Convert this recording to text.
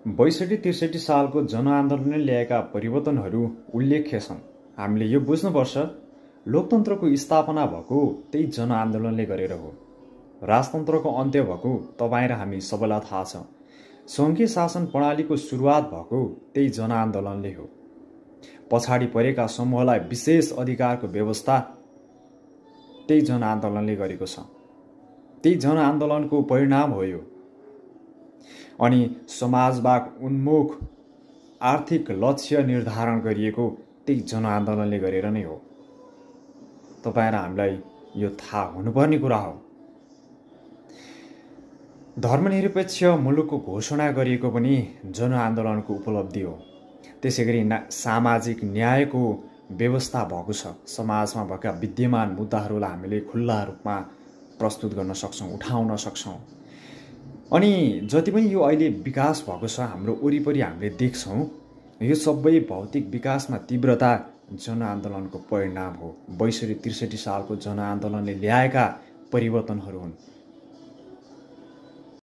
62-63 सालको जनआन्दोलनले ल्याएका परिवर्तनहरू उल्लेख्य छन्। हामीले यो बुझ्नुपर्छ, लोकतन्त्रको स्थापना भएको त्यही जनआन्दोलनले गरेर हो। राजतन्त्रको अन्त्य भएको तपाईँ र हामी सबैलाई थाहा छ। सङ्घीय शासन प्रणालीको सुरुवात भएको त्यही जनआन्दोलनले हो। पछाडि परेका समूहलाई विशेष अधिकारको व्यवस्था त्यही जनआन्दोलनले गरेको छ। त्यही जनआन्दोलनको परिणाम हो यो। अनि समाजवाद उन्मुख आर्थिक लक्ष्य निर्धारण गरिएको त्यही जनआन्दोलनले गरेर नै हो। तपाईँ र हामीलाई यो थाहा हुनुपर्ने कुरा हो। धर्मनिरपेक्ष मुलुकको घोषणा गरिएको पनि जनआन्दोलनको उपलब्धि हो। त्यसैगरी सामाजिक न्यायको व्यवस्था भएको छ। समाजमा भएका विद्यमान मुद्दाहरूलाई हामीले खुल्ला रूपमा प्रस्तुत गर्न सक्छौँ, उठाउन सक्छौँ। अनि जति पनि यो अहिले विकास भएको छ हाम्रो वरिपरि हामीले देख्छौँ, यो सबै भौतिक विकासमा तीव्रता जनआन्दोलनको परिणाम हो। 62-63 सालको जनआन्दोलनले ल्याएका परिवर्तनहरू हुन्।